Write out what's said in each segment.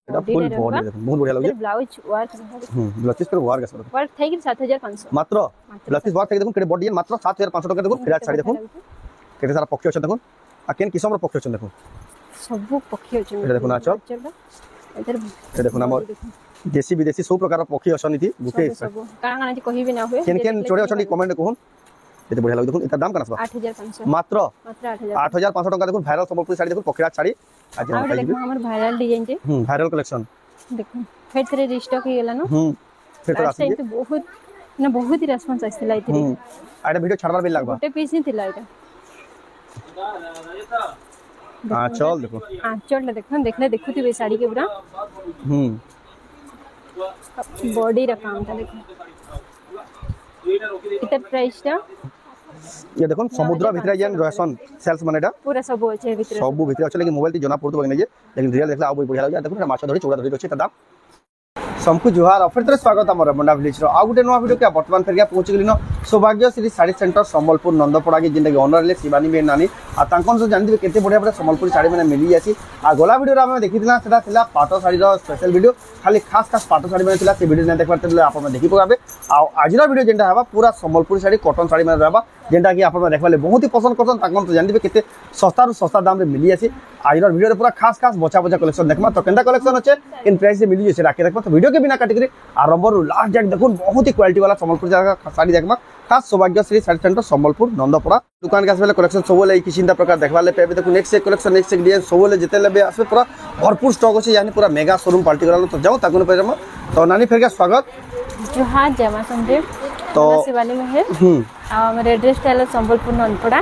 এটা full body দেখুন বহুত বঢ়িয়া লাগুছে blouse work blouse piece work আছে ওয়ার্ক থাকি 7500 মাত্র ব্লাউজ পিস ওয়ার্ক থাকি দেখুন কেটে বডি মাত্র 7500 টাকা দেখুন ফিরাজ শাড়ি দেখুন কেটে সারা পক্ষী আছে দেখুন আর কেন কিসমর পক্ষী আছে দেখুন সবু পক্ষী আছে এটা দেখুন আচল এটা দেখুন আমার দেশি বিদেশি সব প্রকার পক্ষী অছনিতি গুটে সবু কারণ আনি কহিবি না হয় কেন কেন চড়ে অছনি কমেন্ট দেখুন এতে বঢ়িয়া লাগে দেখুন এটা দাম কেন আসবা 8500 মাত্র 8500 টাকা দেখুন ভাইরাল সম্বলপুরি শাড়ি দেখুন পক্ষীরাজ শাড়ি আজ দেখুন আমার ভাইরাল ডিজাইন যে ভাইরাল কালেকশন দেখুন ফেতরে রিস্টক হই গেল না ফেতরে আসছে তো বহুত না বহুত হি রেসপন্স আসছিল আইতে আইটা ভিডিও ছাড়বার বেল লাগবা ଗୋଟେ পিস ହିଁ ଥିଲା এটা आंचल देखो आंचल देखो देखले देखुथिबे साड़ी के पूरा बॉडी रा काम था देखो इतना प्राइस टा ये देखो समुद्र भितर जेन रहसन सेल्स मानेटा पूरा सब আছে ভিতরে सब भितर আছে लेकिन मोबाइल ती जना पड़तो बगने जे लेकिन रियल देखला आ बढ़िया लागे देखो माछ धरी चौड़ा धरी अछि त दाम सबको जुहार ऑफर तरह स्वागत हमर मंडा विलेज रो आ गुटे नवा वीडियो के वर्तमान फेर गया पहुंच गेलिनो सौभाग्य श्री साड़ी सेंटर संबलपुर नंदपड़ा के जिंदगी ओनर ले शिवानी बेन नानी आ तांकन से जानि दिबे केते बढ़िया बढ़िया संबलपुर साड़ी माने मिली जासी आ गोला वीडियो रा हम देखिथिला सेटा थिला पाटो साड़ी रो स्पेशल वीडियो खाली खास खास पाटो साड़ी माने थिला से वीडियो नै देखबार तले आपन देखि पगाबे आ आजिरा वीडियो जेंटा हबा पूरा संबलपुर साड़ी कॉटन साड़ी माने रहबा जेंटा कि आपन देखबाले बहुत ही पसंद करछन तांकन से जानि दिबे केते सस्ता रु सस्ता दाम रे मिली जासी आजिरा वीडियो रे पूरा खास खास बचा बचा कलेक्शन देखमा तो केंदा कलेक्शन अछि इन प्राइस से मिली जैसे राखी देखबा तो वीडियो के बिना काटकरी आरंभ रु लास्ट जाक देखुन बहुत ही क्वालिटी वाला संबलपुर जगह साड़ी देखबा खास सौभाग्य श्री साड़ी सेंटर संबलपुर नंदपड़ा दुकान के आसबे कलेक्शन सबले की चिंता प्रकार देखबाले पेबे देखु नेक्स्ट एक कलेक्शन नेक्स्ट एक डिजाइन सबले जते लेबे आसबे पूरा भरपूर स्टॉक अछि यानी पूरा मेगा शोरूम पार्टी करलो तो जाओ ताकुन पे तो नानी फेर के स्वागत जोहार जमा संदीप तो शिवानी में है हमर एड्रेस टेल संबलपुर नंदपड़ा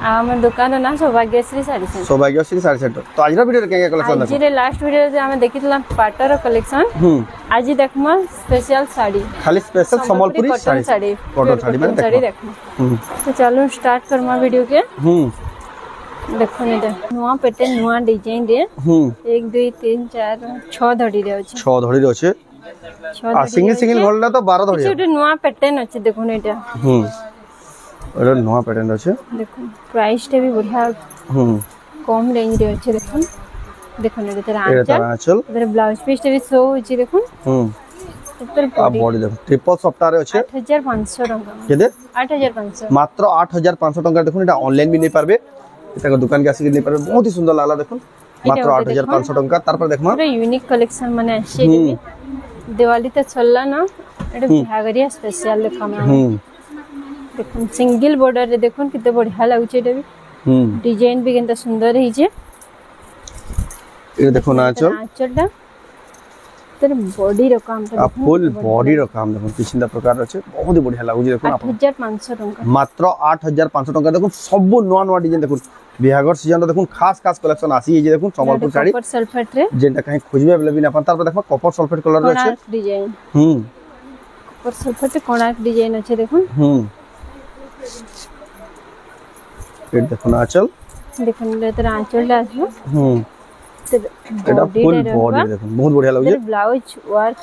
हमर दुकान ना सौभाग्यश्री साड़ी सेंटर तो आज वीडियो के कलेक्शन आज रे लास्ट वीडियो जे हम देखितला पाटर कलेक्शन आज देखमा स्पेशल साड़ी खाली स्पेशल संबलपुरी साड़ी कॉटन साड़ी में देखमा तो चलो स्टार्ट करमा वीडियो के देखो ने नुवा पैटर्न नुवा डिजाइन रे 1 2 3 4 6 धड़ी रे अछि 6 धड़ी रे अछि आ सिंगल सिंगल भरला तो 12 धड़ी छै नुवा पैटर्न अछि देखो ने एटा एटा नुवा पैटर्न अछि देखो प्राइस टे भी बढ़िया कम रेंज रे अछि देखो ने तेरा आंचल इधर ब्लाउज पीस टे भी सो अछि देखो आ बॉडी देखो ट्रिपल सफ्टार अछि 8500 टका केदे 8500 मात्र 8500 टका देखो एटा ऑनलाइन भी नै पारबे एटा दुकान के आसी के नै पारबे बहुत ही सुंदर लागला देखो मात्र 8500 टका तार पर देखमा पूरा यूनिक कलेक्शन माने अछि दिवाली तो चलला ना एटा भागरिया स्पेशल देखा में देखो सिंगल बॉर्डर रे देखो किते बढ़िया लागुचे एटा भी डिजाइन भी केनता सुंदर ही जे ये देखो ना आंचलटा तर बॉडी रो काम तो फुल बॉडी रो काम देखो किछिंदा प्रकार अछि बहुत ही बढ़िया लागुचे देखो 8500 टका मात्र 8500 टका देखो सब नवा नवा डिजाइन देखो बिहागर सीजन देखो खास खास कलेक्शन आसी जे देखो संबलपुर साड़ी कॉपर सल्फेट रे जेंटा कहीं खोजबे बेले भी ना पन तार पर देखो कॉपर सल्फेट कलर रे अछि डिजाइन कॉपर सल्फेट कोणाक डिजाइन अछि देखो ये देखो ना आंचल देखो ने तेरा आंचल आछो एटा फुल बॉडी देखो बहुत बढ़िया लागुचे ब्लाउज वर्क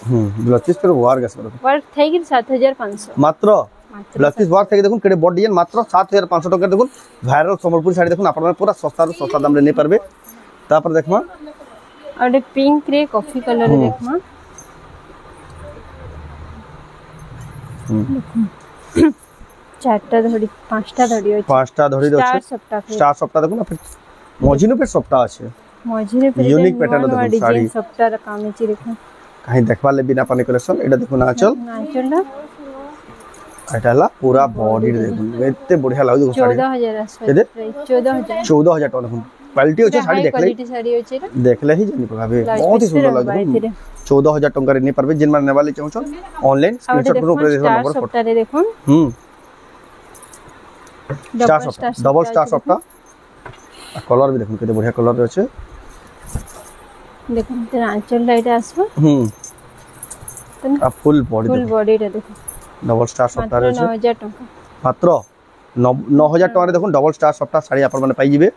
ब्लाउज पीस पर वर्क आसे वर्क थाई 7500 मात्र ब्लाउज पीस वर्क थाई देखो केडे बॉडी डिजाइन मात्र 7500 टका देखो वायरल संबलपुर साड़ी देखो आपन पूरा सस्ता रो सस्ता दाम रे नै परबे ता पर देखमा और पिंक रे कॉफी कलर रे देखमा चारटा धड़ी पांचटा धड़ी अछि स्टार सप्ताह देखो ना मझिनो पे सप्ताह अछि मझिनो पे यूनिक पैटर्न देखो साड़ी सप्ताह रा काम अछि देखो कहीं देखबा ले बिना पानी कलेक्शन एटा देखो ना आंचल ना एटाला पूरा बॉडी देखो एते बढ़िया लागो साड़ी 14000 टका देखो क्वालिटी अछि साड़ी देखले क्वालिटी साड़ी अछि देखले ही जानि पगाबे बहुत ही सुंदर लागो 14000 टका रे नै परबे जिन माने नेवाले चाहछो ऑनलाइन स्क्रीनशॉट करो ऊपर देखो नंबर सप्ताह रे देखो डबल स्टार सप्ताह कलर भी देखो केते बढ़िया कलर रे अछि देखो तेरा आंचल लाइट आसबो आ फुल बॉडी रे देखो डबल स्टार सप्ताह रे 9000 टका मात्र 9000 टका रे देखो डबल स्टार सप्ताह साड़ी आपन माने पाई जिवे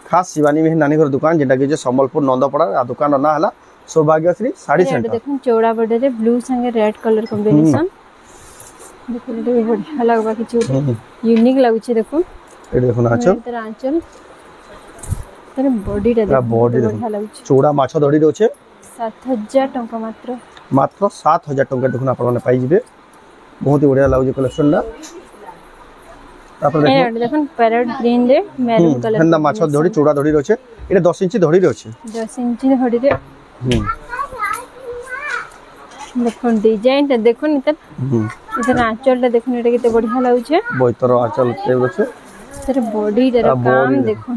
खास शिवानी में नानी घर दुकान जेटा के संबलपुर नंदपड़ा आ दुकान ना हला सौभाग्यश्री साड़ी सेंटर देखो चौड़ा बॉर्डर रे ब्लू संगे रेड कलर कॉम्बिनेशन देखो ये बढ़िया लागबा कि यूनिक लागुचे देखो ए देखो ना आंचल तेरा आंचल तेरे बॉडी रे पूरा बॉडी बढ़िया लाଗୁଛି चौड़ा माछ धड़ी रोचे 7000 टंका मात्र मात्र 7000 टंका देखुन आपण माने पाई जिवे बहुत ही बढ़िया लागुजे कलेक्शन ना तापर ए देखन पैरेट ग्रीन रे मैरून कलर हंदा माछ धड़ी चौड़ा धड़ी रोचे एटा 10 इंच धड़ी रोचे 10 इंच धड़ी रे देखो डिजाइन त देखो इधर इधर आंचल ता देखो एटा किते बढ़िया लाଗୁছে बोइतर आंचल ते रोचे तेरे बॉडी रे काम देखो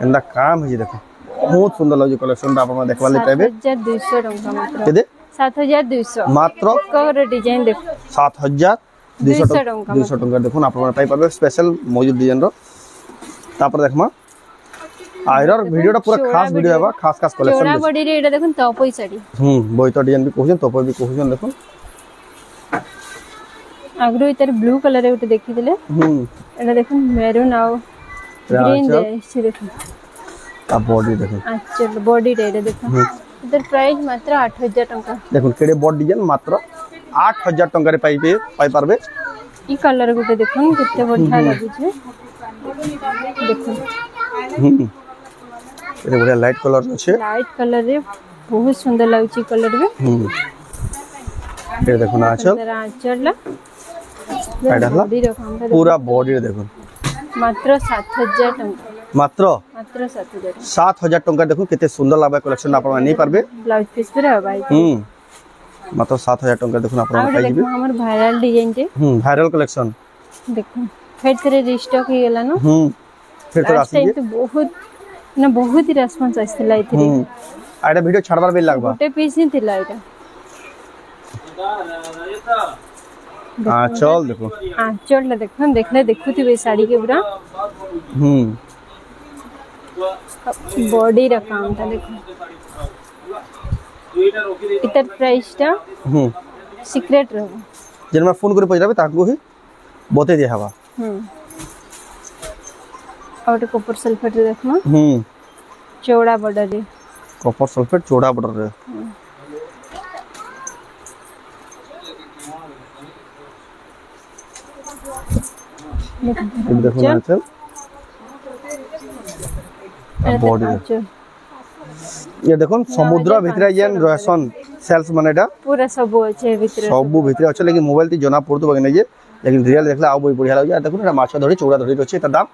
हंदा काम है देखो बहुत सुंदर लागुजे कलेक्शन आपण माने देखवा ले पाबे 7200 टंका मात्र केदे 7200 मात्र कोर डिजाइन देखो 7200 टंका देखुन आपण माने पाई पाबे स्पेशल मौजूद डिजाइन रो तापर देखमा आयरर वीडियोटा पूरा खास वीडियो हेबा खास कलेक्शन चोरा बॉडी रे एटा देखुन तपई साड़ी बोइतर डिजाइन भी कहउछन तपई भी कहउछन देखुन आगरो इतर ब्लू कलर रे उते देखि देले एटा देखुन मैरून आउ ग्रीन दे छी देखुन आ बॉडी देखुन अच्छा बॉडी रे एटा देखुन इधर प्राइस मात्र 8000 टंका देखुन केडे बॉडी डिजाइन मात्र 8000 टंका रे पाई पारबे ई कलर गुटे देखुन किते बढ़िया लागु छे देखुन एरे बढ़िया लाइट कलर छे लाइट कलर रे बहुत सुंदर लागु छी कलर रे ये देखुन आंचल आंचल एटा बॉडी रे काम पूरा बॉडी रे देखुन मात्र 7000 टंका मात्र 7000 टंका देखो केते सुंदर लागबे कलेक्शन आपण माने नै पारबे ब्लाउज पीस पूरा भाई मात्र 7000 टंका देखुन आपण माने पाई जिबे हमर वायरल डिजाइन जे वायरल कलेक्शन देखो फिर तेरे रिस्टॉक हे गेला न फिर तो आसी तो बहुत ही रेस्पॉन्स आइसला इतरे आइडा वीडियो छाड़बार बेल लागबा गोटे पीस ही थिला एटा चल देखो चल देखो देखले देखुथिबे साड़ी के पूरा बॉडी रा काम था देखो इतर प्राइस ता सीक्रेट रहबो जन में फोन करे पजराबे ताको ही बते दे हवा और कॉपर सल्फेट रे देखना चौड़ा बॉर्डर रे कॉपर सल्फेट चौड़ा बॉर्डर रे देखो ना चल बॉडी ये देखो समुद्र भितरे जेन रहसन सेल्स मानेटा पूरा सब अछि भितरे सब भितरे अछि लेकिन मोबाइल ती जना पड़तो बगने जे लेकिन रियल देखला आ बई बढ़िया लाग देखो ना माछ धरी चौड़ा धरी अछि त दाम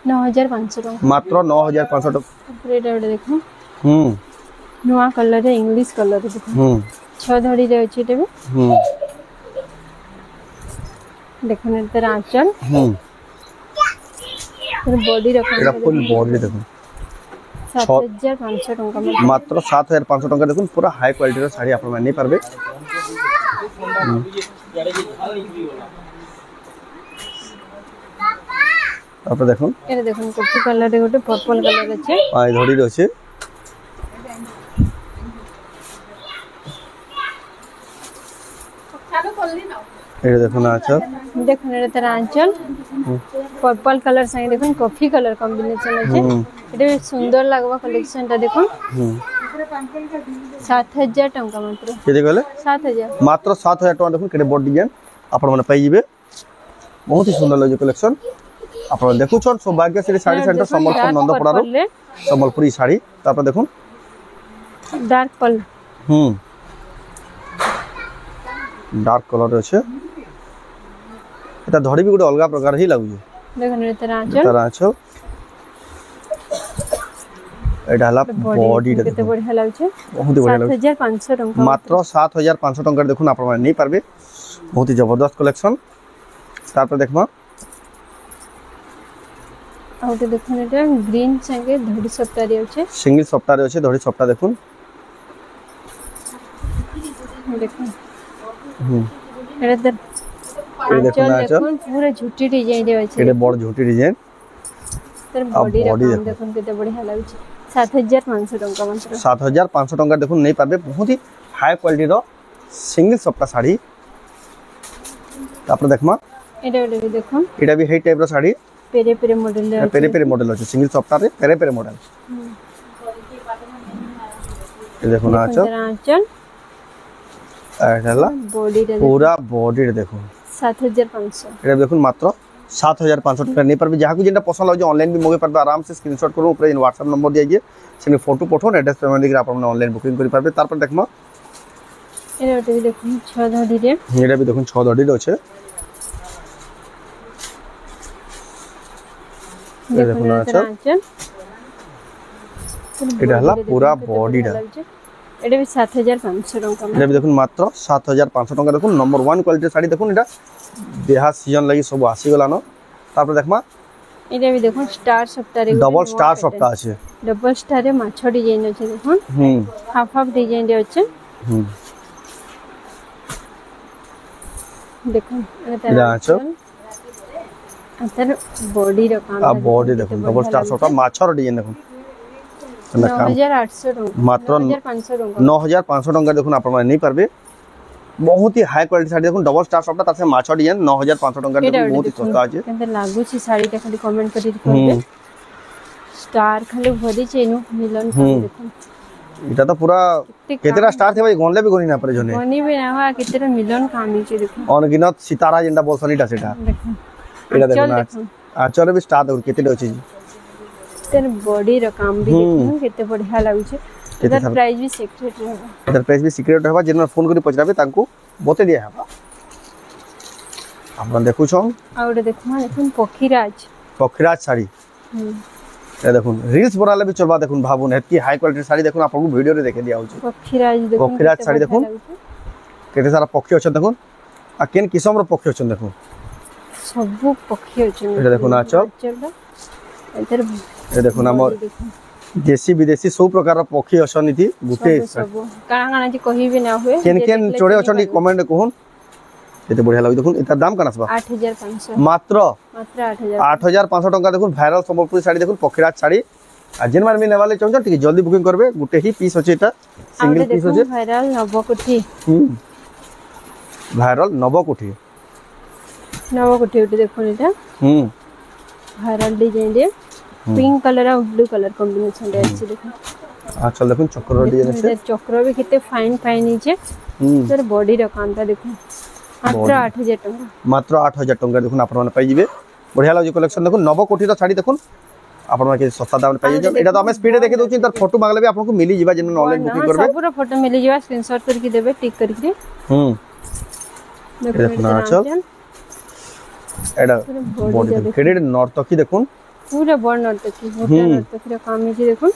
9500 टका मात्र 9500 टका रेड देखो नुआ कलर रे इंग्लिश कलर देखो छ धड़ी रे अछि तेबे देखो ने तेरा आंचल बॉडी रखा एटा फुल बॉडी देखो 7500 टका मात्र 7500 टका देखो पूरा हाई क्वालिटी रो साड़ी आपण माने पारबे आप देखो एरे देखो कॉफी कलर रे गोटे पर्पल कलर अछि आइ धड़ी रो छै एरे देखो ना आंचल देखो ने तेरा आंचल पर्पल कलर संगे देखो कॉफी कलर कॉम्बिनेशन अछि एटे सुंदर लागबा कलेक्शन ता देखो 7000 टका मात्र केते कहले 7000 मात्र 7000 टका देखो केते बॉडी डिजाइन आपण माने पाई जिवे बहुत ही सुंदर लागे कलेक्शन आपण देखु छन सौभाग्य श्री साड़ी सेंटर संबलपुर नंदपड़ा रो संबलपुरी साड़ी तापर देखो डार्क पल डार्क कलर আছে এটা ধড়ি বি গুড অলগা প্রকার হি লাগু দেখুন তেরা আঁচল এটা হলা বডি কেতে বঢ়িয়া লাগুছে বহুত বঢ়িয়া লাগুছে 7500 টাকা মাত্র 7500 টাকা দেখুন আপনারা নেই পারবে বহুত হি জবরদস্ত কালেকশন তারপর দেখবা আউতে দেখুন এটা গ্রিন সঙ্গে ধড়ি সপ্তাহে আছে সিঙ্গেল সপ্তাহে আছে ধড়ি সপ্তাহ দেখুন দেখুন এটা দেখুন पूरा झूठी डिजाइन रे अछि एडे बड़ झूठी डिजाइन तर बॉडी रे देखुन केते बढ़िया लागछ 7500 टका मात्र 7500 टका देखुन नहीं पाबे बहुत ही हाई क्वालिटी रो सिंगल सप्ताह साड़ी तापर देखमा एडे देखुन एडा भी हेई टाइप रो साड़ी पेरे पेरे मॉडल रे पेरे मॉडल अछि सिंगल सप्ताह रे पेरे मॉडल ये देखो ना आंचल एडला बॉडी रे पूरा बॉडी रे देखो 7500 एडा देखुन मात्र 7500 टका नहीं पारबे जहां को जेंटा पसंद लागे ऑनलाइन भी मगे पारबे आराम से स्क्रीनशॉट करू ऊपर व्हाट्सएप नंबर दिया जे से फोटो पठोन एड्रेस पेमेंट देके आपन ऑनलाइन बुकिंग करि पारबे तार पर देखमा एटा भी देखो 6 धड़ी रे एटा भी देखुन 6 धड़ी रे छै देखो आंचल एटा हला पूरा बॉडी डा एटा भी 7500 टका एटा भी देखुन मात्र 7500 टका देखुन नंबर 1 क्वालिटी साड़ी देखुन एटा बिहा सीजन लागि सब आसी गला न तार पर देखमा एटा भी देखो स्टार सप्ताह रे डबल स्टार सप्ताह আছে डबल स्टार रे माछो डिजाइन আছে দেখুন हाफ हाफ डिजाइन रे আছে দেখুন এটা আছে अंतर बॉडी रो काम आ बॉडी देखुन डबल स्टार सप्ताह माछर डिजाइन देखुन 9800 टका मात्र 9500 टका 9500 टका देखुन आपण माने नहीं पारबे बहुत ही हाई क्वालिटी साड़ी देखुन डबल स्टार सप्ताह तासे माछर डिजाइन 9500 टका देखुन बहुत ही सस्ता আছে केंते लागु छी साड़ी ता खाली कमेंट करि कहबे स्टार खाली भरी चेनु मिलन देखुन এটা তো পুরা কেতেরা স্টার থে ভাই গনলে বি গনি না পারে জনে গনি বি না হয় কেতেরা মিলন কামি ছে দেখুন অনগিনত সিতারা যেটা বলছনিটা সেটা দেখুন এটা দেখুন আচলে বি স্টার দেখুন কেতেটা আছে তের বডি র কাম বি দেখুন কেতে বঢ়িয়া লাগুছে এটার প্রাইস বি সিক্রেট रहबा এটার প্রাইস বি সিক্রেট रहबा যেন ফোন করি পচরাবে তাଙ୍କୁ বতে দিয়া হবা আপন দেখুছন আউডে দেখুন পক্ষীরাজ শাড়ি ए देखुन रील्स बनाले भी चलबा देखुन भाबुन एतकी हाई क्वालिटी साड़ी देखुन आपन को वीडियो रे देखे दिया होछ पक्षीराज साड़ी देखुन केते सारा पक्षी अछन देखुन आ केन किसम रो पक्षी अछन देखुन सब पक्षी अछन ए देखुन आचल इधर ए देखुन हमर देसी विदेशी सब प्रकार रो पक्षी अछन नीति गुटे सब काना काना जी कहि भी ना होए केन केन चोड़े अछन कमेंट कहून एते बढ़िया लाग देखुन एता दाम कना सबा 8500 मात्र 8500 टका देखुन वायरल संबलपुरी साड़ी देखुन पक्षीराज साड़ी आ जेन मार में नेवाले चाहछ ठीक जल्दी बुकिंग करबे गुटे ही पीस होचे एटा सिंगल पीस होचे वायरल नवकोठी वायरल नवकोठी उठे देखुन एटा वायरल डिजाइन रे पिंक कलर और ब्लू कलर कॉम्बिनेशन रे अछि देखुन आ चल देखुन चक्र डिजाइन से चक्र भी किते फाइन फाइन नीचे सर बॉडी रो कामटा देखुन मात्र 8000 टका मात्र 8000 टका देखुन आपण माने पाई जिवे बढ़िया लागी कलेक्शन देखुन नव कोठी रो साड़ी देखुन आपण माने सस्ता दाम पाई जे एटा तो हम स्पीड देखे दोछि तर फोटो मांगले भी आपन को मिली जिबा जेन ऑनलाइन बुकिंग करबे सब पूरा फोटो मिली जिबा स्क्रीनशॉट करके देबे टिक करके देखुन चल एटा बॉडी क्रेडिट नर्तकी देखुन पूरा बड़ नर्तकी मोटा नर्तकी रो काम जे देखुन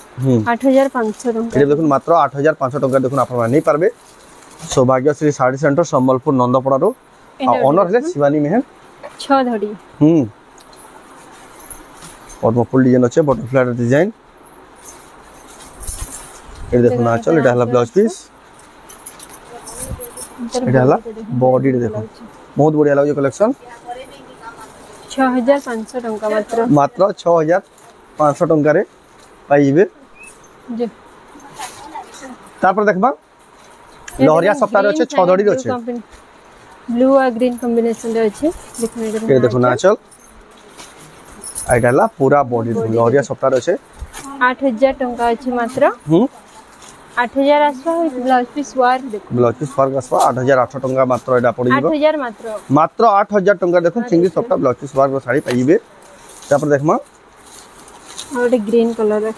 8500 टका एटा देखुन मात्र 8500 टका देखुन आपण माने नहीं पारबे सौभाग्यश्री साड़ी सेंटर संबलपुर नंदपड़ा रो ओनर है शिवानी मेहन 6 धड़ी पद्म फुल डिजाइन अच्छे बटरफ्लाई डिजाइन ए देखो ना चल एटा हला ब्लाउज पीस एटा हला बॉडी देखो बहुत बढ़िया लागे कलेक्शन 6500 टका मात्र 6500 टका रे पाइबे जे तापर देखबा लहरिया सप्ताह अच्छे 6 धड़ी अच्छे ब्लू और ग्रीन कॉम्बिनेशन रे अच्छे के देखो ना चल आइडाला पूरा बॉडी लहरिया सप्ताह अच्छे 8000 टका अच्छे मात्र 8000 आसवा ब्लाउज पीस वार देखो ब्लाउज पीस वार आसवा 8800 टका मात्र एटा पड़ी जिवो 8000 मात्र 8000 टका देखो सिंगल सप्ताह ब्लाउज पीस वार साड़ी पाइबे तापर देखमा और ग्रीन कलर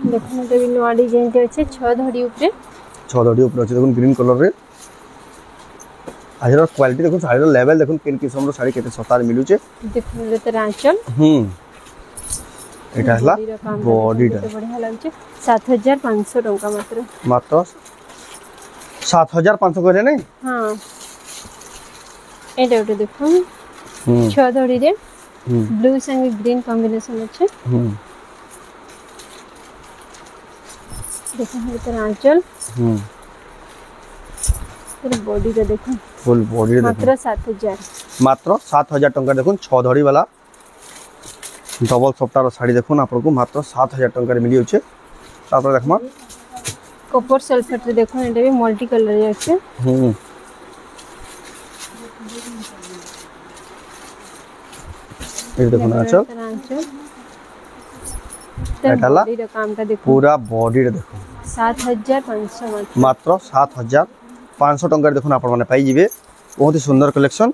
देखो तो भी नवा डिजाइन के अच्छे 6 धड़ी ऊपर अच्छे देखो ग्रीन कलर रे आजर क्वालिटी देखो साड़ी लेवल देखो किन किस्म रो साड़ी केते सस्ता रे मिलुचे देखो ते रांचल एटा हला बॉडी टा बढ़िया लागছে 7500 टका मात्र 7500 करे नै हां एटा उठे देखो 6 धड़ी रे ब्लू संग ग्रीन कॉम्बिनेशन अच्छे देखो ये आंचल पूरा बॉडी का देखो फुल बॉडी मात्र 7000 टका देखुन 6 धड़ी वाला डबल सप्ताह साड़ी देखुन आपन को मात्र 7000 टका रे मिली होचे तापर देखमा कॉपर सल्फेट रे देखो एटा भी मल्टी कलर रे আছে ये देखो ना आंचल एटाला पूरा बॉडी रे देखो 7500 मात्र 7500 टका देखुन आपण माने पाई जिवे बहुत ही सुंदर कलेक्शन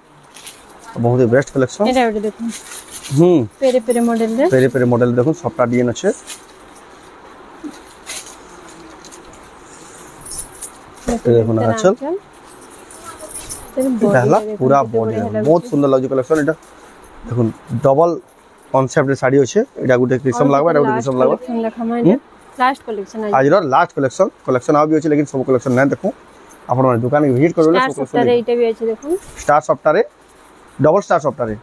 बहुत ही बेस्ट कलेक्शन এটা ওটা দেখুন পেরে পেরে মডেল রে पेरे पेरे मॉडल देखो सबटा डिजाइन আছে দেখুন আঁচল এটা হলো পুরা বডি बहुत सुंदर लागी कलेक्शन এটা দেখুন डबल कॉन्सेप्ट শাড়ি আছে এটা গুটে কিসম লাগবে এটা গুটে কিসম লাগবে लास्ट कलेक्शन आज लास्ट कलेक्शन कलेक्शन आ भी আছে लेकिन सब कलेक्शन নাই দেখো आपण माने दुकान के विजिट करले सब कलेक्शन এইটা भी আছে দেখুন स्टार सफ्टारे डबल स्टार सफ्टारे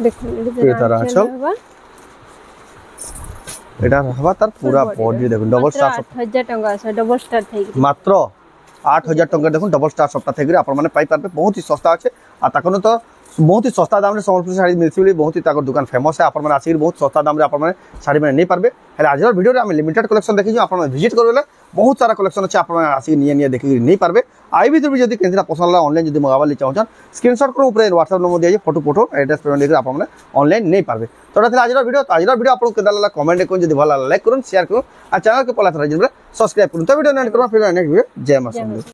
দেখুন এটা আঁচল এটা হবা তার পুরা বডি দেখুন ডবল স্টার 8000 টাকা আছে ডবল স্টার থাকি মাত্র 8000 টাকা দেখুন ডবল স্টার সপ্তাহ থেকে আপনার মানে পাই পারবে बहुत ही सस्ता আছে আর তখন তো बहुत ही सस्ता दाम रे संबलपुर साड़ी मिलसी बोली बहुत ही ताकर दुकान फेमस है आपन माने आसी बहुत सस्ता दाम रे आपन माने साड़ी माने नहीं पारबे हेले आज वीडियो रे हम लिमिटेड कलेक्शन देखि आपन माने विजिट करबेले बहुत सारा कलेक्शन আছে आपन माने आसी निया देखि नहीं पारबे आई भी जदी केनरा पसंद ला ऑनलाइन जदी मंगावाली चाहछन स्क्रीनशॉट करो ऊपर WhatsApp नंबर दिया फोटो फोटो एड्रेस पेमेंट देके आपन माने ऑनलाइन नहीं पारबे तो आज वीडियो आपन केदा ला कमेंट करून जदी भला लाइक करून शेयर करून आ चैनल के पला तरह सब्सक्राइब करून तो वीडियो एंड करो फिर नेक्स्ट वीडियो जय मां